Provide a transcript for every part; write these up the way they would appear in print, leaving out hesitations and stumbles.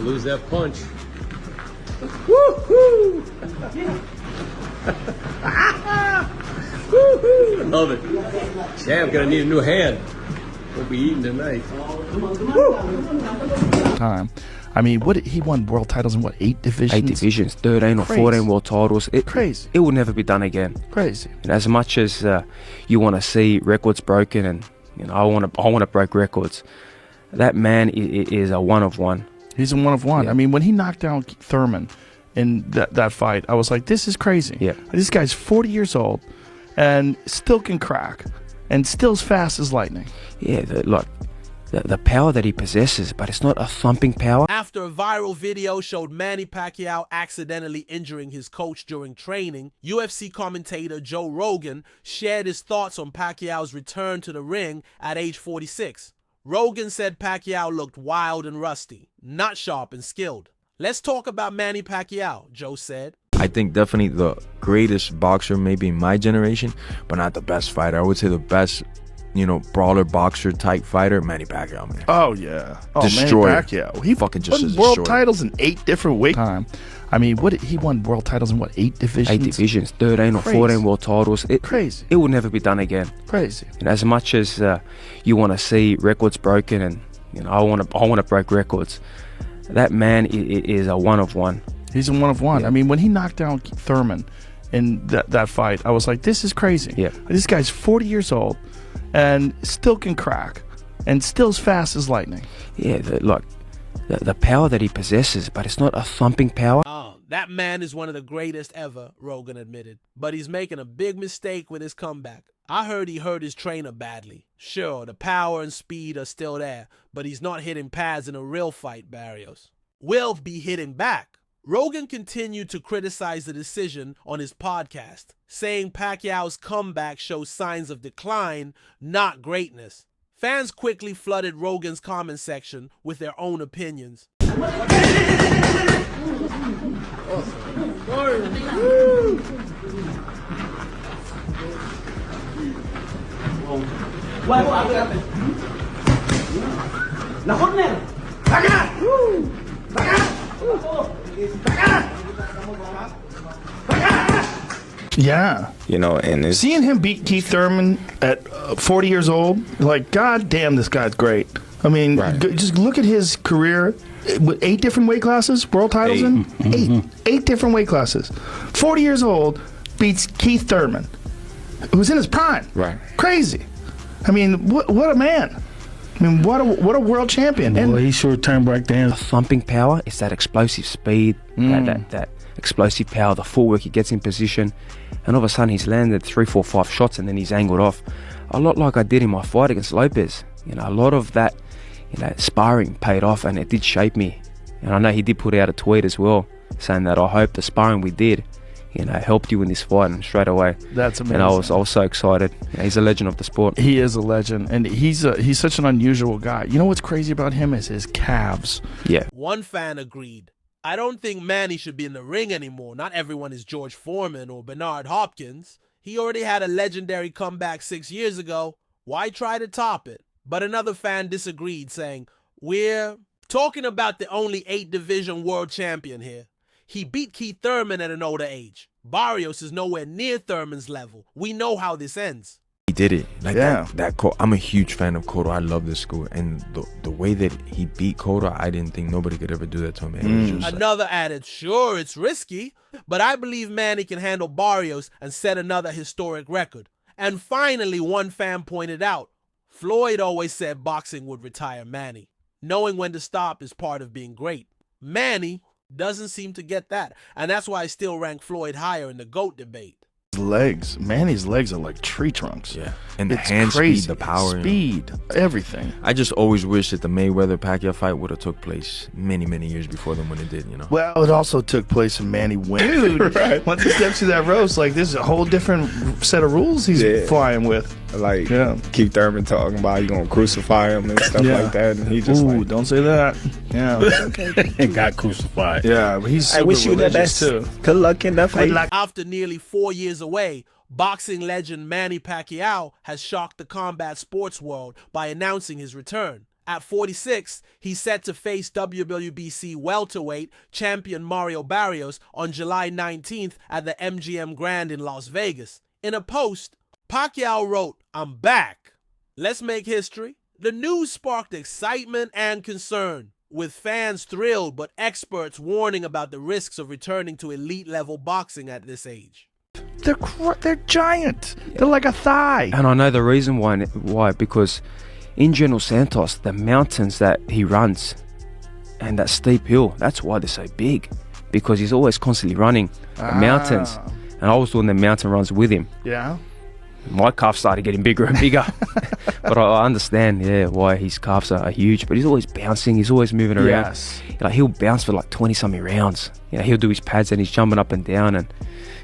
lose that punch. Woo-hoo! Woo-hoo! Love it. Champ gonna need a new hand. We'll be eating tonight. Time. I mean, what he won world titles in what, 8 divisions? 8 divisions, 13 or 14 world titles. Crazy. It will never be done again. Crazy. And as much as you want to see records broken, and I want to break records, that man is a one of one. He's a one of one. Yeah. I mean, when he knocked down Thurman in that fight, I was like, this is crazy. Yeah. This guy's 40 years old and still can crack and still as fast as lightning. Yeah, the power that he possesses, but it's not a thumping power. After a viral video showed Manny Pacquiao accidentally injuring his coach during training, UFC commentator Joe Rogan shared his thoughts on Pacquiao's return to the ring at age 46. Rogan said Pacquiao looked wild and rusty, not sharp and skilled. Let's talk about Manny Pacquiao, Joe said. I think definitely the greatest boxer maybe in my generation, but not the best fighter. I would say the best, brawler boxer type fighter, Manny Pacquiao, man. Oh, yeah. Oh, Destroyer. Manny Pacquiao. He fucking just won is world destroyer. titles in 8 different weight time. I mean, he won world titles in what, 8 divisions? 8 divisions, 13 or 14 world titles. Crazy. It will never be done again. Crazy. And as much as you want to see records broken, and I want to break records, that man is a one of one. He's a one of one. Yeah. I mean, when he knocked down Thurman in that fight, I was like, this is crazy. Yeah. This guy's 40 years old and still can crack and still as fast as lightning. Yeah, the power that he possesses, but it's not a thumping power. That man is one of the greatest ever, Rogan admitted. But he's making a big mistake with his comeback. I heard he hurt his trainer badly. Sure, the power and speed are still there, but he's not hitting pads in a real fight, Barrios. Will be hitting back. Rogan continued to criticize the decision on his podcast, saying Pacquiao's comeback shows signs of decline, not greatness. Fans quickly flooded Rogan's comment section with their own opinions. Yeah. And it's Seeing him beat Keith Thurman at 40 years old, like, God damn, this guy's great. I mean, Right. just look at his career with 8 different weight classes, world titles 8. in 8 different weight classes. 40 years old, beats Keith Thurman, who's in his prime. Right. Crazy. I mean, what a man. I mean, what a world champion. Well, And he sure turned back down. The thumping power is that explosive speed, that explosive power, the footwork he gets in position, and all of a sudden he's landed 3, 4, 5 shots and then he's angled off. A lot like I did in my fight against Lopez. A lot of that, sparring paid off, and it did shape me. And I know he did put out a tweet as well, saying that I hope the sparring we did, helped you in this fight. And straight away, that's amazing. and I was so excited. He's a legend of the sport. He is a legend, and he's such an unusual guy. You know what's crazy about him is his calves. Yeah. One fan agreed. I don't think Manny should be in the ring anymore. Not everyone is George Foreman or Bernard Hopkins. He already had a legendary comeback 6 years ago. Why try to top it? But another fan disagreed, saying, we're talking about the only 8 division world champion here. He beat Keith Thurman at an older age. Barrios is nowhere near Thurman's level. We know how this ends. He did it. Yeah. I'm a huge fan of Cotto. I love this school, and the way that he beat Cotto, I didn't think nobody could ever do that to him. It was just Another added, sure, it's risky, but I believe Manny can handle Barrios and set another historic record. And finally, one fan pointed out, Floyd always said boxing would retire Manny. Knowing when to stop is part of being great. Manny doesn't seem to get that, and that's why I still rank Floyd higher in the GOAT debate. Manny's legs are like tree trunks. Yeah, and the It's hand crazy. speed, the power, speed, everything. I just always wish that the Mayweather-Pacquiao fight would have took place many, many years before them when it did. Well, it also took place in Manny winning. Dude, Right. Once he steps through that ropes, like there's a whole different set of rules he's flying with. Like Yeah. Keith Thurman talking about you gonna crucify him and stuff Yeah. like that, and he just Ooh, like, don't say that. Yeah, And got crucified. yeah, but he's I super wish you the religious best. too. Good luck in that fight. After nearly 4 years away, boxing legend Manny Pacquiao has shocked the combat sports world by announcing his return. At 46, he's set to face WWBC welterweight champion Mario Barrios on July 19th at the MGM Grand in Las Vegas. In a post, Pacquiao wrote, "I'm back. Let's make history." The news sparked excitement and concern, with fans thrilled but experts warning about the risks of returning to elite-level boxing at this age. They're giant. They're like a thigh. And I know the reason why, because in General Santos, the mountains that he runs and that steep hill, that's why they're so big, because he's always constantly running the mountains. And I was doing the mountain runs with him. Yeah. My calves started getting bigger and bigger. But I understand, why his calves are huge. But he's always bouncing. He's always moving around. Yes. Like, he'll bounce for like 20-something rounds. He'll do his pads and he's jumping up and down. And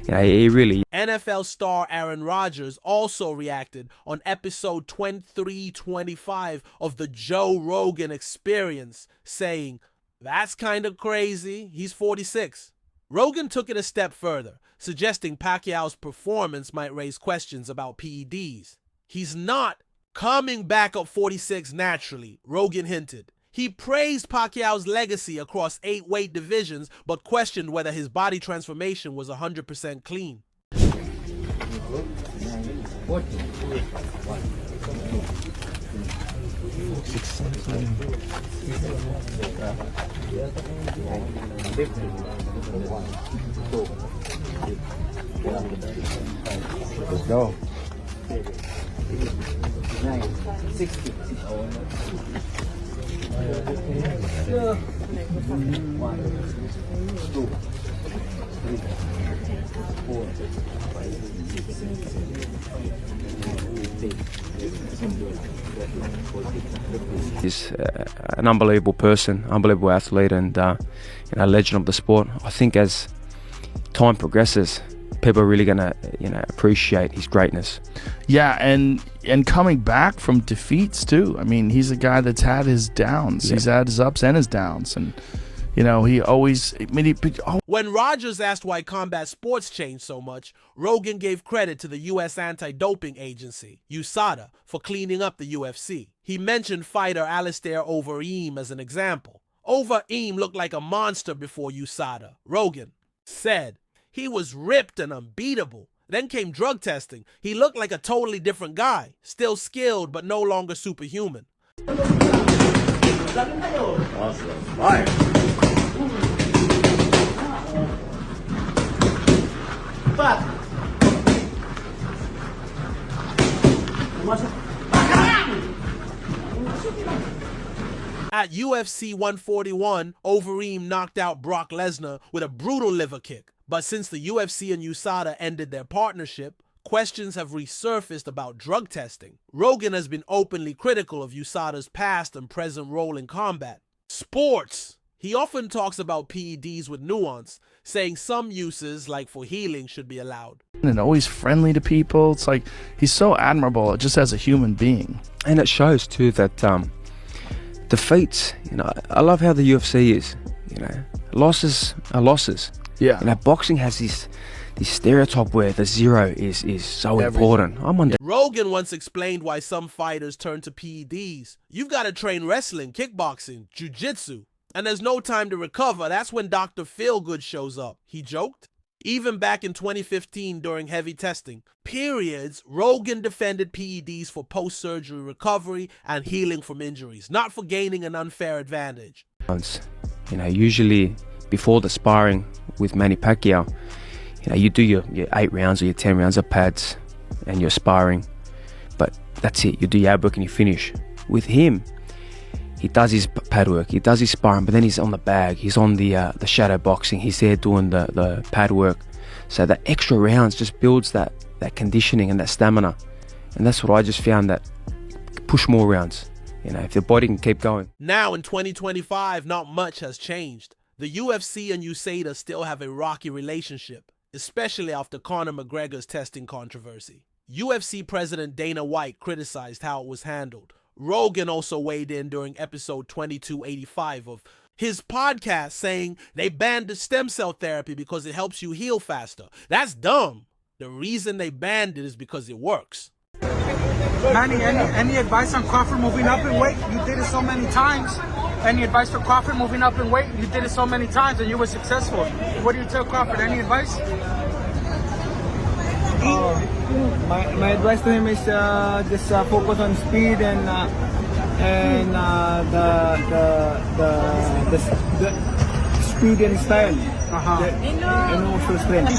he really... NFL star Aaron Rodgers also reacted on episode 2325 of the Joe Rogan Experience, saying, "That's kind of crazy. He's 46. Rogan took it a step further, suggesting Pacquiao's performance might raise questions about PEDs. He's not coming back up 46 naturally, Rogan hinted. He praised Pacquiao's legacy across 8 weight divisions, but questioned whether his body transformation was 100% clean. Let's go. He's an unbelievable person, unbelievable athlete, and a legend of the sport. I think as time progresses, people are really gonna appreciate his greatness. Yeah, and coming back from defeats too. I mean, he's a guy that's had his downs. Yeah. He's had his ups and his downs, and he always. When Rodgers asked why combat sports changed so much, Rogan gave credit to the U.S. anti-doping agency, USADA, for cleaning up the UFC. He mentioned fighter Alistair Overeem as an example. Overeem looked like a monster before USADA. Rogan said he was ripped and unbeatable. Then came drug testing. He looked like a totally different guy, still skilled but no longer superhuman. At UFC 141, Overeem knocked out Brock Lesnar with a brutal liver kick. But since the UFC and USADA ended their partnership, questions have resurfaced about drug testing. Rogan has been openly critical of USADA's past and present role in combat. Sports! He often talks about PEDs with nuance, saying some uses, like for healing, should be allowed. And always friendly to people. It's like he's so admirable just as a human being. And it shows too that defeats, I love how the UFC is. Losses are losses. Yeah. Boxing has this stereotype where the zero is so important. Rogan once explained why some fighters turn to PEDs. You've got to train wrestling, kickboxing, jiu-jitsu, and there's no time to recover. That's when Dr. Feelgood shows up, he joked. Even back in 2015 during heavy testing periods, Rogan defended PEDs for post-surgery recovery and healing from injuries, not for gaining an unfair advantage. Usually before the sparring with Manny Pacquiao, you do your 8 rounds or your 10 rounds of pads and your sparring, but that's it. You do your ab work and you finish. With him, he does his pad work, he does his sparring, but then he's on the bag, he's on the shadow boxing, he's there doing the pad work. So the extra rounds just builds that conditioning and that stamina. And that's what I just found, that push more rounds, if the body can keep going. Now in 2025, not much has changed. The UFC and USADA still have a rocky relationship, especially after Conor McGregor's testing controversy. UFC President Dana White criticized how it was handled. Rogan also weighed in during episode 2285 of his podcast, saying they banned the stem cell therapy because it helps you heal faster. That's dumb. The reason they banned it is because it works. Manny, any advice on Crawford moving up in weight? You did it so many times. Any advice for Crawford moving up in weight? You did it so many times and you were successful. What do you tell Crawford? Any advice? My advice to him is just focus on speed and the speed and style. And also strength.